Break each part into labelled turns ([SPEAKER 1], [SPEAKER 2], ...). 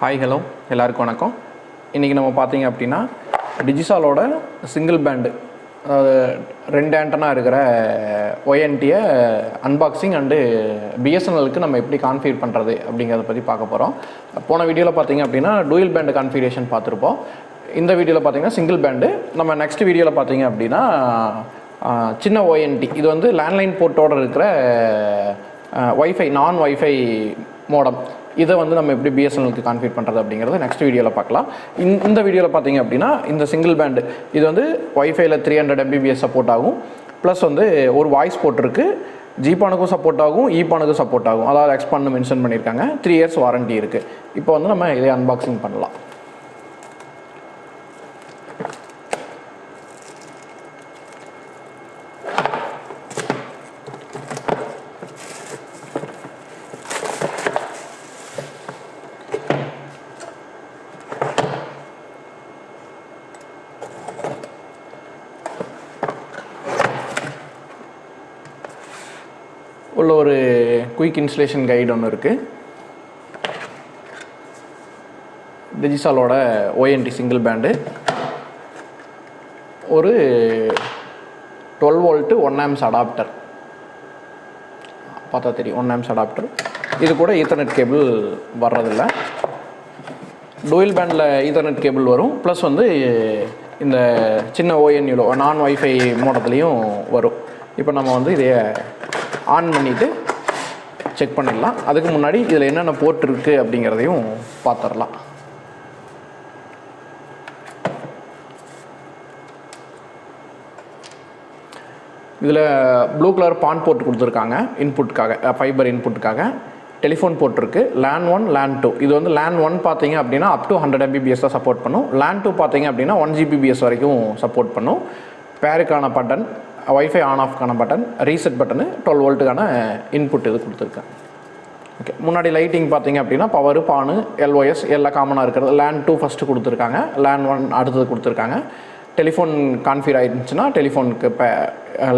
[SPEAKER 1] Hi hello எல்லாருக்கும் வணக்கம். இன்றைக்கி நம்ம பார்த்தீங்க அப்படின்னா டிஜிசாலோட சிங்கிள் பேண்டு, அதாவது 2 ஆண்டனா இருக்கிற ஒய்என்டியை அன்பாக்சிங் அண்டு பிஎஸ்என்எலுக்கு நம்ம எப்படி கான்ஃபிகர் பண்ணுறது அப்படிங்கிறத பற்றி பார்க்க போகிறோம். போன வீடியோவில் பார்த்தீங்க அப்படின்னா டூயல் பேண்டு கான்ஃபிகரேஷன் பார்த்துருப்போம். இந்த வீடியோவில் பார்த்தீங்கன்னா சிங்கிள் பேண்டு. நம்ம நெக்ஸ்ட் வீடியோவில் பார்த்தீங்க அப்படின்னா சின்ன ONT, இது வந்து லேண்ட்லைன் போர்ட்டோடு இருக்கிற வைஃபை நான் வைஃபை மோடம், இதை வந்து நம்ம எப்படி பிஎஸ்என்எலுக்கு கான்ஃபிகர் பண்ணுறது அப்படிங்கிறது நெக்ஸ்ட் வீடியோவில் பார்க்கலாம். இந்த வீடியோவில் பார்த்தீங்க அப்படின்னா இந்த சிங்கிள் பேண்டு இது வந்து வைஃபைல 300 Mbps சப்போர்ட் ஆகும். ப்ளஸ் வந்து ஒரு வாய்ஸ் போர்ட் ஜிபானுக்கும் சப்போர்ட் ஆகும், இபானுக்கும் சப்போர்ட் ஆகும். அதாவது எக்ஸ்பான்னு மென்ஷன் பண்ணியிருக்காங்க. 3 years வாரண்டி இருக்குது. இப்போ வந்து நம்ம இதை அன்பாக்சிங் பண்ணலாம். உள்ள ஒரு குயிக் இன்ஸ்டலேஷன் கைடு ஒன்று இருக்குது. டிஜிசாலோட ONT சிங்கிள் பேண்டு, ஒரு 12 volt 1 amps அடாப்டர், பார்த்தா தெரியும் 1 amps அடாப்டர். இது கூட ஈத்தர்நெட் கேபிள் வர்றதில்லை. டூயல் பேண்டில் ஈத்தர்நெட் கேபிள் வரும். ப்ளஸ் வந்து இந்த சின்ன ONU நான் வைஃபை மோடத்துலேயும் வரும். இப்போ நம்ம வந்து இதை ஆன் பண்ணிவிட்டு செக் பண்ணிடலாம். அதுக்கு முன்னாடி இதில் என்னென்ன போர்ட் இருக்குது அப்படிங்கிறதையும் பார்த்துடலாம். இதில் ப்ளூ கலர் பான் போர்ட் கொடுத்துருக்காங்க இன்புட்டுக்காக, ஃபைபர் இன்புட்டுக்காக. டெலிஃபோன் போர்ட் இருக்குது. LAN 1 LAN 2. இது வந்து LAN 1 பார்த்தீங்க அப்படின்னா அப் டு 100 Mbps தான் சப்போர்ட் பண்ணும். LAN 2 பார்த்தீங்க அப்படின்னா 1 Gbps வரைக்கும் சப்போர்ட் பண்ணும். பேருக்கான பட்டன், வைஃபை ஆன் ஆஃப்க்கான பட்டன், ரீசெட் பட்டனு, 12 voltக்கான இன்புட் இது கொடுத்துருக்கேன். ஓகே, முன்னாடி லைட்டிங் பார்த்தீங்க அப்படின்னா பவர், பானு, LOS எல்லாம் காமனாக இருக்கிறது. LAN 2 ஃபஸ்ட்டு கொடுத்துருக்காங்க, LAN 1 அடுத்தது கொடுத்துருக்காங்க. டெலிஃபோன் கான்ஃபிகர் ஆகிருந்துச்சுன்னா டெலிஃபோனுக்கு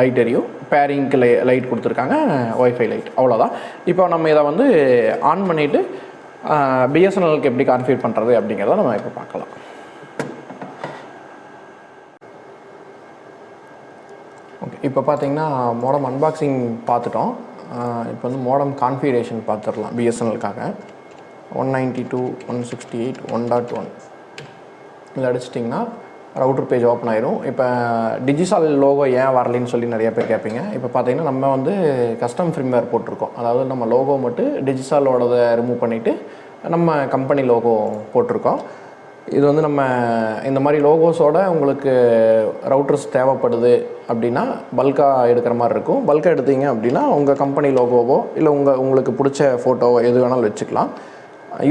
[SPEAKER 1] லைட் எரியும், பேரிங்க்கு லைட் கொடுத்துருக்காங்க, ஒய்ஃபை லைட், அவ்வளோதான். இப்போ நம்ம இதை வந்து ஆன் பண்ணிவிட்டு பிஎஸ்என்எலுக்கு எப்படி கான்ஃபிகர் பண்ணுறது அப்படிங்கிறத நம்ம இப்போ பார்க்கலாம். ஓகே, இப்போ பார்த்தீங்கன்னா மோடம் அன்பாக்சிங் பார்த்துட்டோம். இப்போ வந்து மோடம் கான்ஃபிகரேஷன் பார்த்துடலாம். பிஎஸ்என்எலுக்காக 192.168.1.1 இதில் அடிச்சிட்டிங்கன்னா ரவுட்டர் பேஜ் ஓப்பன் ஆயிரும். இப்போ டிஜிசால் லோகோ ஏன் வரலைன்னு சொல்லி நிறைய பேர் கேட்பீங்க. இப்போ பார்த்தீங்கன்னா நம்ம வந்து கஸ்டம் ஃபிர்ம்வேர் போட்டிருக்கோம். அதாவது நம்ம லோகோ மட்டும் டிஜிசாலோடதை ரிமூவ் பண்ணிவிட்டு நம்ம கம்பெனி லோகோ போட்டிருக்கோம். இது வந்து நம்ம இந்த மாதிரி லோகோஸோட உங்களுக்கு ரவுட்டர்ஸ் தேவைப்படுது அப்படின்னா பல்காக எடுக்கிற மாதிரி இருக்கும். பல்காக எடுத்தீங்க அப்படின்னா உங்கள் கம்பெனி லோகோவோ இல்லை உங்களுக்கு பிடிச்ச ஃபோட்டோவோ எது வேணாலும் வச்சுக்கலாம்.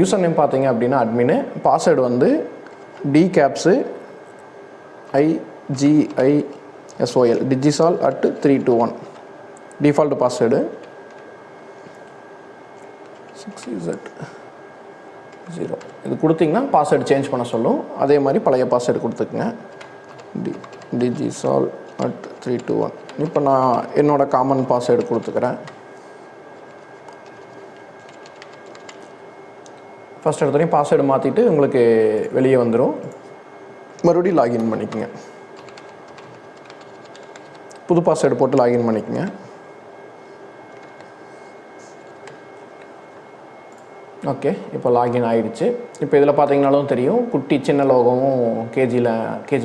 [SPEAKER 1] யூசர் நேம் பார்த்தீங்க அப்படின்னா அட்மின், பாஸ்வேர்டு வந்து டிகேப்ஸு IGISOL டிஜிசால் @321 டிஃபால்ட் பாஸ்வேர்டு 6Z0. இது கொடுத்தீங்கன்னா பாஸ்வேர்டு சேஞ்ச் பண்ண சொல்லும். அதே மாதிரி பழைய பாஸ்வேர்டு கொடுத்துக்குங்க, டிஜிசால் @321. இப்போ நான் என்னோடய காமன் பாஸ்வேர்டு கொடுத்துக்கிறேன். ஃபஸ்ட் எடுத்தோடனே பாஸ்வேர்டு மாற்றிட்டு உங்களுக்கு வெளியே வந்துடும். மறுபடியும் லாகின் பண்ணிக்கோங்க. புது பாஸ்வேர்டு போட்டு லாகின் பண்ணிக்கோங்க. ஓகே, இப்போ லாகின் ஆகிடுச்சு. இப்போ இதில் பார்த்தீங்கன்னாலும் தெரியும், குட்டி சின்ன லோகோவும் கேஜி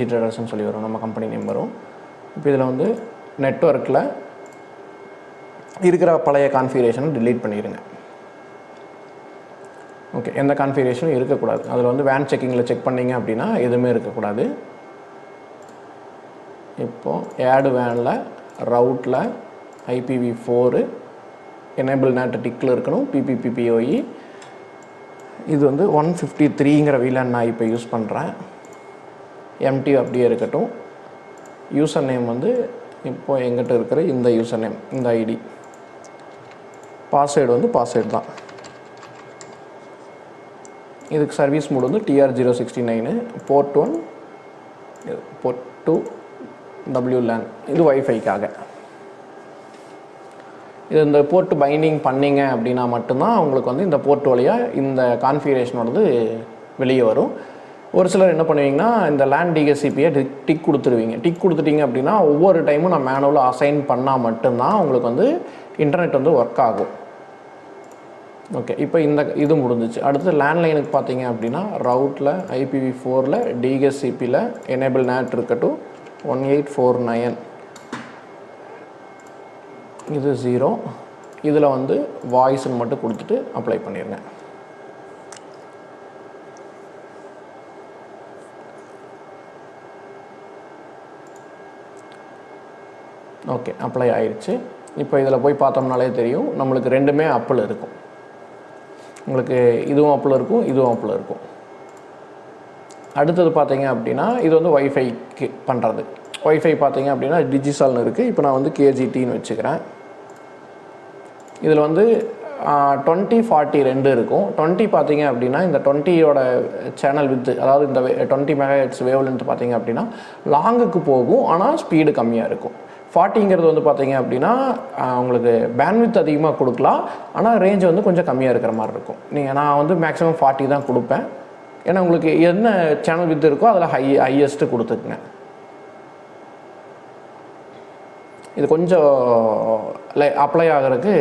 [SPEAKER 1] ட்ரேடர்ஸ்னு சொல்லி வரும், நம்ம கம்பெனி நேம் வரும். இப்போ இதில் வந்து நெட்வொர்க்கில் இருக்கிற பழைய கான்ஃபிகரேஷனை டிலீட் பண்ணிடுங்க. ஓகே, எந்த கான்ஃபிகரேஷனும் இருக்கக்கூடாது. அதில் வந்து வேன் செக்கிங்கில் செக் பண்ணிங்க அப்படின்னா எதுவுமே இருக்கக்கூடாது. இப்போது ஆடு வேனில் ரவுட்டில் IPv4 எனேபிள் நேட் டிக்கில் இருக்கணும், PPPoE. இது வந்து 153ங்கிற VLAN நான் இப்போ யூஸ் பண்ணுறேன். MT அப்படியே இருக்கட்டும். யூசர் நேம் வந்து இப்போது எங்கிட்ட இருக்கிற இந்த யூசர் நேம், இந்த ID. பாஸ்வேர்டு வந்து பாஸ்வேர்டு தான். இதுக்கு சர்வீஸ் மோட் வந்து TR069, போர்ட் 1, போர்ட் 2 WLAN. இது வைஃபைக்காக. இது இந்த போர்ட் பைண்டிங் பண்ணிங்க அப்படின்னா மட்டும்தான் உங்களுக்கு வந்து இந்த போர்ட் வழியாக இந்த கான்ஃபிகரேஷனோடது வெளியே வரும். ஒரு சிலர் என்ன பண்ணுவீங்கன்னா இந்த லேன் டிஹெச்சிபியை டிக் கொடுத்துருவீங்க. டிக் கொடுத்துட்டிங்க அப்படின்னா ஒவ்வொரு டைமும் நான் மேனுவலாக அசைன் பண்ணால் மட்டும்தான் உங்களுக்கு வந்து இன்டர்நெட் வந்து ஒர்க் ஆகும். ஓகே, இப்போ இந்த இது முடிஞ்சிச்சு. அடுத்து லேண்ட்லைனுக்கு பார்த்தீங்க அப்படின்னா ரவுட்டில் IPv4ல் டிஹெச்சிபியில் எனேபிள் நேட் இருக்கட்டும் 1849 இது 0. இதில் வந்து வாய்ஸ்ன்னு மட்டும் கொடுத்துட்டு அப்ளை பண்ணிடுங்க. ஓகே, அப்ளை ஆயிடுச்சு. இப்போ இதில் போய் பார்த்தோம்னாலே தெரியும் நம்மளுக்கு ரெண்டுமே அப்பில் இருக்கும். உங்களுக்கு இதுவும் அப்பில் இருக்கும், இதுவும் அப்பில் இருக்கும். அடுத்தது பார்த்தீங்க அப்படின்னா இது வந்து ஒய்ஃபைக்கு பண்ணுறது. ஒய்ஃபை பார்த்தீங்க அப்படின்னா டிஜிசால்னு இருக்குது. இப்போ நான் வந்து KGTன்னு வச்சுக்கிறேன். இதில் வந்து 2040 2 இருக்கும். 20 பார்த்தீங்க அப்படின்னா இந்த 20யோட சேனல் வித்து, அதாவது இந்த 20 MHz வேவ் லென்த் பார்த்தீங்க அப்படின்னா லாங்குக்கு போகும், ஆனால் ஸ்பீடு கம்மியாக இருக்கும். 40ங்கிறது வந்து பார்த்தீங்க அப்படின்னா உங்களுக்கு பேண்ட்வித் அதிகமாக கொடுக்கலாம், ஆனால் ரேஞ்ச் வந்து கொஞ்சம் கம்மியாக இருக்கிற மாதிரி இருக்கும். நான் வந்து மேக்ஸிமம் 40 தான் கொடுப்பேன். ஏன்னா உங்களுக்கு என்ன சேனல் வித்து இருக்கோ அதில் ஹையஸ்ட்டு கொடுத்துக்குங்க. இது கொஞ்சம் அப்ளை ஆகிறதுக்கு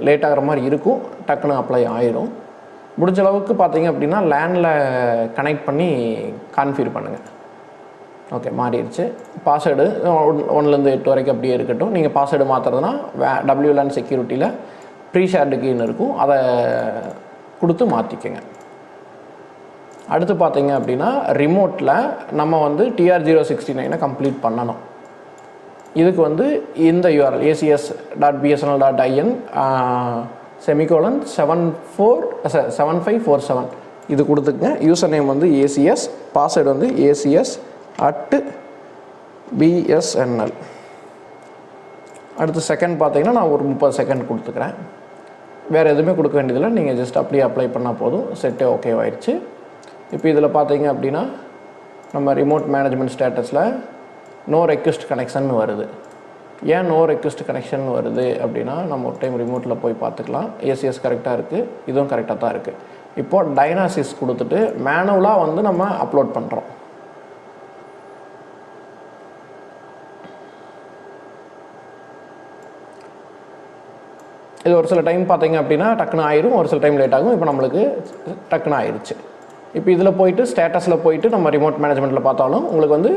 [SPEAKER 1] லேட் ஆகிற மாதிரி இருக்கும், டக்குன்னு அப்ளை ஆயிரும். முடிஞ்ச அளவுக்கு பார்த்தீங்க அப்படின்னா லேண்டில் கனெக்ட் பண்ணி கான்ஃபிகர் பண்ணுங்கள். ஓகே, மாறிடுச்சு. பாஸ்வேர்டு 1லேருந்து 8 வரைக்கும் அப்படியே இருக்கட்டும். நீங்கள் பாஸ்வேர்டு மாற்றுறதுனா WLAN செக்யூரிட்டியில் ப்ரீ ஷேர்டு கீன்னு இருக்கும், அதை கொடுத்து மாற்றிக்கங்க. அடுத்து பார்த்தீங்க அப்படின்னா ரிமோட்டில் நம்ம வந்து TR069 கம்ப்ளீட் பண்ணணும். இதுக்கு வந்து இந்த URL acs.bsnl.in /7547 இது கொடுத்துக்குங்க. யூசர் நேம் வந்து ACS, பாஸ்வேர்டு வந்து acs@bsnl. அடுத்து செகண்ட் பார்த்தீங்கன்னா நான் ஒரு 30 செகண்ட் கொடுத்துக்கிறேன். வேறு எதுவுமே கொடுக்க வேண்டியதில்லை, நீங்கள் ஜஸ்ட் அப்படியே அப்ளை பண்ணால் போதும். செட்டே ஓகே ஆயிடுச்சு. இப்போ இதில் பார்த்தீங்க அப்படின்னா நம்ம ரிமோட் மேனேஜ்மெண்ட் ஸ்டேட்டஸில் நோ ரெக்வெஸ்ட் கனெக்ஷன் வருது. ஏன் நோ ரெக்வெஸ்ட் கனெக்ஷன் வருது அப்படின்னா நம்ம ஒரு டைம் ரிமோட்டில் போய் பார்த்துக்கலாம். ACS கரெக்டாக இருக்குது, இதுவும் கரெக்டாக தான் இருக்குது. இப்போது டைனாசிஸ் கொடுத்துட்டு மேனுவலாக வந்து நம்ம அப்லோட் பண்ணுறோம். இது ஒரு சில டைம் பார்த்தீங்க அப்படின்னா டக்குன்னு ஆயிரும், ஒரு சில டைம் லேட் ஆகும். இப்போ நம்மளுக்கு டக்குன்னு ஆயிடுச்சு. இப்போ இதில் போயிட்டு ஸ்டேட்டஸில் போயிட்டு நம்ம ரிமோட் மேனேஜ்மெண்ட்டில் பார்த்தாலும் உங்களுக்கு வந்து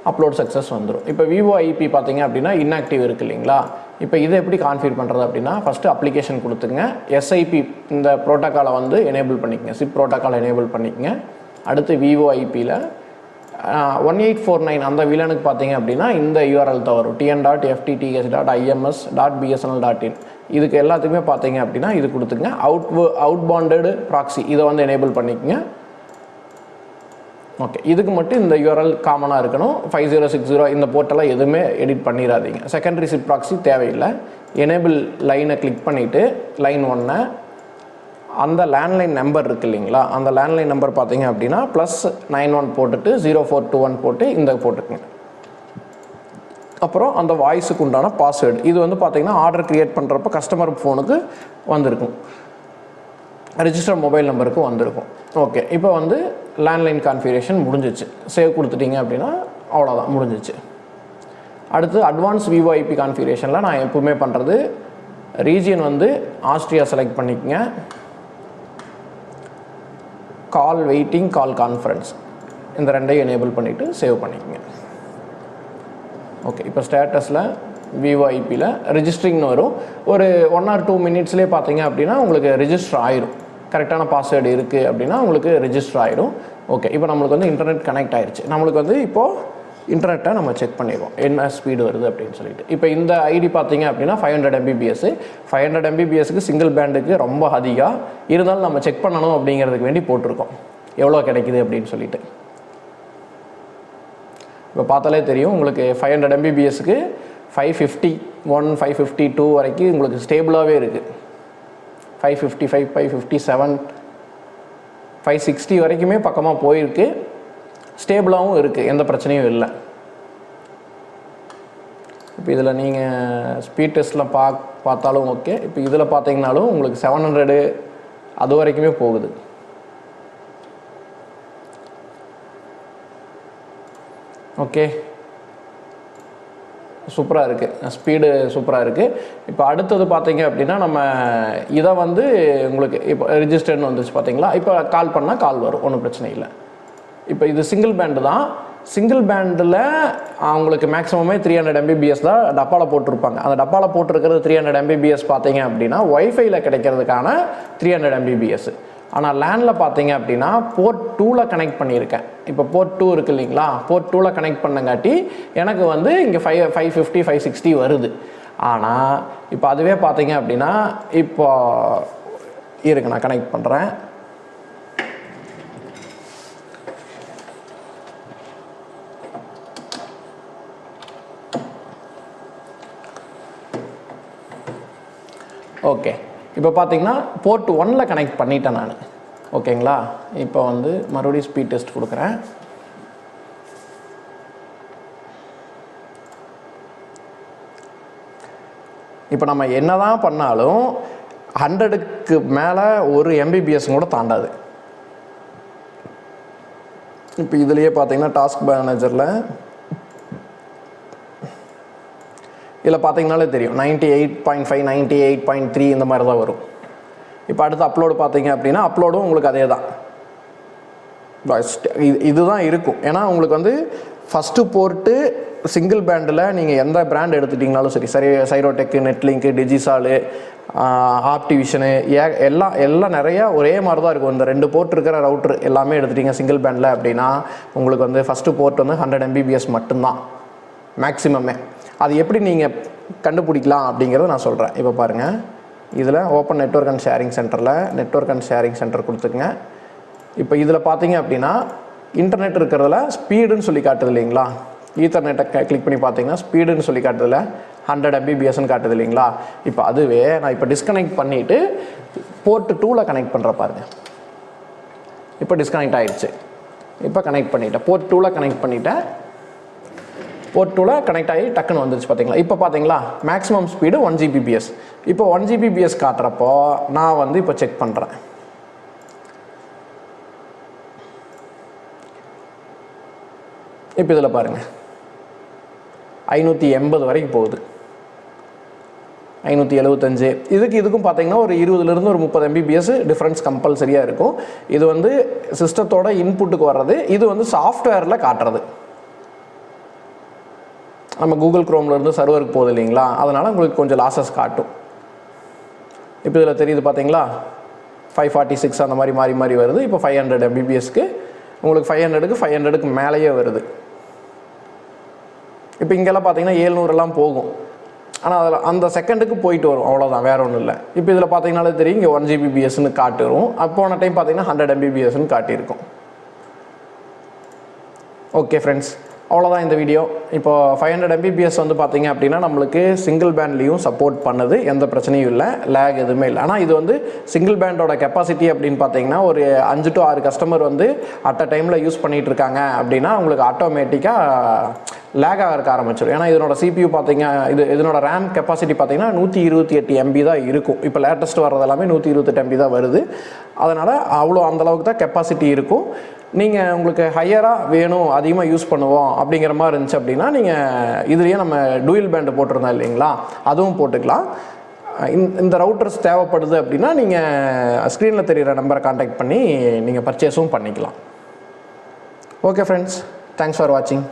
[SPEAKER 1] அப்லோட் சக்ஸஸ் வந்துடும். இப்போ VoIP பார்த்தீங்க அப்படின்னா இன்ஆக்டிவ் இருக்குது இல்லைங்களா? இப்போ இதை எப்படி கான்ஃபிகர் பண்ணுறது அப்படின்னா ஃபஸ்ட்டு அப்ளிகேஷன் கொடுத்துங்க. SIP இந்த ப்ரோட்டோக்காலை வந்து எனேபிள் பண்ணிக்கங்க, SIP ப்ரோட்டோக்காலை எனேபிள் பண்ணிக்கங்க. அடுத்து VoIPயில் 1849 அந்த வில்லனுக்கு பார்த்தீங்க அப்படின்னா இந்த URL தான் வரும், tn.ftth.ims.bsnl.in. இதுக்கு எல்லாத்துக்குமே பார்த்தீங்க அப்படின்னா இது கொடுத்துங்க. அவுட்பாண்டட் ப்ராக்ஸி இதை வந்து எனேபிள் பண்ணிக்கங்க. ஓகே, இதுக்கு மட்டும் இந்த URL காமனாக இருக்கணும். 5060 இந்த போர்ட்டெல்லாம் எதுவுமே எடிட் பண்ணிடாதீங்க. செகண்டரி சிப் ப்ராக்ஸி தேவையில்லை. எனேபிள் லைனை கிளிக் பண்ணிவிட்டு லைன் 1 அந்த லேண்ட்லைன் நம்பர் இருக்குது இல்லைங்களா, அந்த லேண்ட்லைன் நம்பர் பார்த்தீங்க அப்படின்னா +91 போட்டுட்டு 0421 போட்டு இந்த போட்டுக்குங்க. அப்புறம் அந்த வாய்ஸுக்கு உண்டான பாஸ்வேர்டு இது வந்து பார்த்தீங்கன்னா ஆர்டர் க்ரியேட் பண்ணுறப்ப கஸ்டமர் ஃபோனுக்கு வந்திருக்கும், ரெஜிஸ்டர் மொபைல் நம்பருக்கு வந்திருக்கும். ஓகே, இப்போ வந்து லேண்ட்லைன் கான்ஃபிகரேஷன் முடிஞ்சிச்சு. சேவ் கொடுத்துட்டிங்க அப்படின்னா அவ்வளோதான், முடிஞ்சிச்சு. அடுத்து அட்வான்ஸ் VoIP கான்ஃபிகரேஷனில் நான் எப்பவுமே பண்ணுறது ரீஜியன் வந்து ஆஸ்ட்ரியா செலக்ட் பண்ணிக்கங்க. கால் வெயிட்டிங், கால் கான்ஃபரன்ஸ் இந்த ரெண்டையும் எனேபிள் பண்ணிவிட்டு சேவ் பண்ணிக்கங்க. ஓகே, இப்போ ஸ்டேட்டஸில் VoIPயில் ரிஜிஸ்டரிங்னு வரும். ஒரு 1 or 2 மினிட்ஸ்லேயே பார்த்தீங்க அப்படின்னா உங்களுக்கு ரிஜிஸ்டர் ஆயிரும். கரெக்டான பாஸ்வேர்டு இருக்குது அப்படின்னா உங்களுக்கு ரிஜிஸ்டர் ஆயிரும். ஓகே, இப்போ நம்மளுக்கு வந்து இன்டர்நெட் கனெக்ட் ஆயிடுச்சு. நம்மளுக்கு வந்து இப்போது இன்டர்நெட்டை நம்ம செக் பண்ணிடுவோம் என்ன ஸ்பீடு வருது அப்படின்னு சொல்லிட்டு. இப்போ இந்த ஐடி பார்த்தீங்க அப்படின்னா 500 MBPS. 500 MBPSக்கு சிங்கிள் பேண்டுக்கு ரொம்ப அதிகம் இருந்தாலும் நம்ம செக் பண்ணணும் அப்படிங்கிறதுக்கு வேண்டி போட்டிருக்கோம் எவ்வளோ கிடைக்குது அப்படின்னு சொல்லிட்டு. இப்போ பார்த்தாலே தெரியும் உங்களுக்கு 500 MBPSக்கு 551 552 வரைக்கும் உங்களுக்கு ஸ்டேபிளாகவே இருக்குது. 555 557 560 வரைக்குமே பக்கமாக போயிருக்கு, ஸ்டேபிளாகவும் இருக்குது, எந்த பிரச்சனையும் இல்லை. இப்போ இதில் நீங்கள் ஸ்பீட் டெஸ்ட்டில் பார்த்தாலும் ஓகே. இப்போ இதில் பார்த்தீங்கனாலும் உங்களுக்கு 700 அது வரைக்குமே போகுது. ஓகே, சூப்பராக இருக்குது, ஸ்பீடு சூப்பராக இருக்குது. இப்போ அடுத்தது பார்த்தீங்க அப்படின்னா நம்ம இதை வந்து உங்களுக்கு இப்போ ரிஜிஸ்டர்னு வந்துச்சு பார்த்தீங்களா. இப்போ கால் பண்ணால் கால் வரும், ஒன்றும் பிரச்சனை இல்லை. இப்போ இது சிங்கிள் பேண்டு தான். சிங்கிள் பேண்டில் அவங்களுக்கு மேக்ஸிமமே 300 MBPS தான் டப்பாவில் போட்டிருப்பாங்க. அந்த டப்பாவில் போட்டிருக்கிறது 300 MBPS பார்த்தீங்க அப்படின்னா ஒய்ஃபைல கிடைக்கிறதுக்கான 300 MBPS. ஆனால் லேண்டில் பார்த்தீங்க அப்படின்னா போர்ட் 2ல் கனெக்ட் பண்ணியிருக்கேன். இப்போ போர்ட் 2 இருக்குது இல்லைங்களா, போர்ட் 2ல் கனெக்ட் பண்ணங்காட்டி எனக்கு வந்து இங்கே 550 560 வருது. ஆனால் இப்போ அதுவே பார்த்தீங்க அப்படின்னா இப்போ இருக்கு, நான் கனெக்ட் பண்ணுறேன். ஓகே, இப்போ பார்த்தீங்கன்னா போர்ட் 1ல் கனெக்ட் பண்ணிட்டேன் நான். ஓகேங்களா, இப்போ வந்து மறுபடியும் ஸ்பீட் டெஸ்ட் கொடுக்குறேன். இப்போ நம்ம என்ன தான் பண்ணாலும் 100க்கு மேலே ஒரு MBPS கூட தாண்டாது. இப்போ இதுலேயே பார்த்தீங்கன்னா டாஸ்க் மேனேஜரில் இதில் பார்த்தீங்கனாலே தெரியும் 98.5 98.3 இந்த மாதிரி தான் வரும். இப்போ அடுத்து அப்லோடு பார்த்தீங்க அப்படின்னா அப்லோடும் உங்களுக்கு அதே தான், இதுதான் இருக்கும். ஏன்னா உங்களுக்கு வந்து ஃபஸ்ட்டு போர்ட்டு சிங்கிள் பேண்டில் நீங்கள் எந்த பிராண்ட் எடுத்துட்டிங்கனாலும் சரி, சைரோடெக்கு, நெட்லிங்க்கு, டிஜிசாலு, ஆப்டிவிஷனு, எல்லாம் நிறையா ஒரே மாதிரி தான் இருக்கும். இந்த 2 போர்ட் இருக்கிற ரவுட்ரு எல்லாமே எடுத்துட்டிங்க சிங்கிள் பேண்டில் அப்படின்னா உங்களுக்கு வந்து ஃபஸ்ட்டு போர்ட் வந்து 100 MBPS மட்டும்தான் மேக்ஸிமமே. அது எப்படி நீங்கள் கண்டுபிடிக்கலாம் அப்படிங்கிறத நான் சொல்கிறேன். இப்போ பாருங்கள், இதில் ஓப்பன் நெட்வொர்க் அண்ட் ஷேரிங் சென்டரில் நெட்வொர்க் அண்ட் ஷேரிங் சென்டர் கொடுத்துக்குங்க. இப்போ இதில் பார்த்தீங்க அப்படின்னா இன்டர்நெட் இருக்கிறதுல ஸ்பீடுன்னு சொல்லி காட்டுது இல்லைங்களா, ஈத்தர்நெட்டை கிளிக் பண்ணி பார்த்தீங்கன்னா ஸ்பீடுன்னு சொல்லி காட்டுதில்ல, 100 MBPSன்னு காட்டுது இல்லைங்களா. இப்போ அதுவே நான் இப்போ டிஸ்கனெக்ட் பண்ணிவிட்டு போர்ட் 2ல் கனெக்ட் பண்ணுற பாருங்கள். இப்போ டிஸ்கனெக்ட் ஆகிடுச்சு. இப்போ கனெக்ட் பண்ணிவிட்டேன், போர்ட் 2ல் கனெக்ட் பண்ணிவிட்டேன். போர்ட் 2ல் கனெக்ட் ஆகி டக்குன்னு வந்துருச்சு பார்த்தீங்களா. இப்போ பார்த்தீங்களா மேக்ஸிமம் ஸ்பீடு 1 Gbps. இப்போ 1 Gbps காட்டுறப்போ நான் வந்து இப்போ செக் பண்ணுறேன். இப்போ இதில் பாருங்கள் 580 வரைக்கும் போகுது, 575. இதுக்கும் பார்த்தீங்கன்னா ஒரு 20லேருந்து ஒரு 30 MBPS டிஃப்ரென்ஸ் கம்பல்சரியாக இருக்கும். இது வந்து சிஸ்டத்தோட இன்புட்டுக்கு வர்றது, இது வந்து சாஃப்ட்வேரில் காட்டுறது. நம்ம கூகுள் குரோம்லேருந்து சர்வருக்கு போகுது இல்லைங்களா, அதனால் உங்களுக்கு கொஞ்சம் லாஸஸ் காட்டும். இப்போ இதில் தெரியுது பார்த்தீங்களா 546 அந்த மாதிரி மாறி வருது. இப்போ 500 MBPSக்கு உங்களுக்கு 500க்கு மேலேயே வருது. இப்போ இங்கெல்லாம் பார்த்தீங்கன்னா 700 போகும், ஆனால் அதில் அந்த செகண்டுக்கு போயிட்டு வரும், அவ்வளோதான், வேறு ஒன்றும் இல்லை. இப்போ இதில் பார்த்தீங்கன்னாலே தெரியும் இங்கே 1 Gbpsன்னு காட்டுரும். போன டைம் பார்த்தீங்கன்னா 100 MBPSன்னு காட்டியிருக்கும். ஓகே ஃப்ரெண்ட்ஸ், அவ்வளோதான் இந்த வீடியோ. இப்போ 500 MBPS வந்து பார்த்தீங்க அப்படின்னா நம்மளுக்கு சிங்கிள் பேண்ட்லேயும் சப்போர்ட் பண்ணுது, எந்த பிரச்சனையும் இல்லை, லேக் எதுவுமே இல்லை. ஆனால் இது வந்து சிங்கிள் பேண்டோட கெப்பாசிட்டி அப்படின்னு பார்த்தீங்கன்னா ஒரு 5 to 6 கஸ்டமர் வந்து அட் அ டைமில் யூஸ் பண்ணிகிட்டு இருக்காங்க அப்படின்னா உங்களுக்கு ஆட்டோமேட்டிக்காக லேகாக இருக்க ஆரம்பிச்சிடும். ஏன்னா இதனோட CPU பார்த்தீங்க, இதனோட ரேம் கெப்பாசிட்டி பார்த்தீங்கன்னா 128 MB தான் இருக்கும். இப்போ லேட்டஸ்ட் வர்றது எல்லாமே 128 MB தான் வருது. அதனால் அந்தளவுக்கு தான் கெப்பாசிட்டி இருக்கும். நீங்கள் உங்களுக்கு ஹையராக வேணும், அதிகமாக யூஸ் பண்ணுவோம் அப்படிங்கிற மாதிரி இருந்துச்சு அப்படின்னா நீங்கள் இதுலேயே நம்ம டூயல் பேண்டு போட்டிருந்தோம் இல்லைங்களா, அதுவும் போட்டுக்கலாம். இந்த ரவுட்டர்ஸ் தேவைப்படுது அப்படின்னா நீங்கள் ஸ்க்ரீனில் தெரிகிற நம்பரை கான்டாக்ட் பண்ணி நீங்கள் பர்ச்சேஸும் பண்ணிக்கலாம். ஓகே ஃப்ரெண்ட்ஸ், தேங்க்ஸ் ஃபார் வாட்சிங்.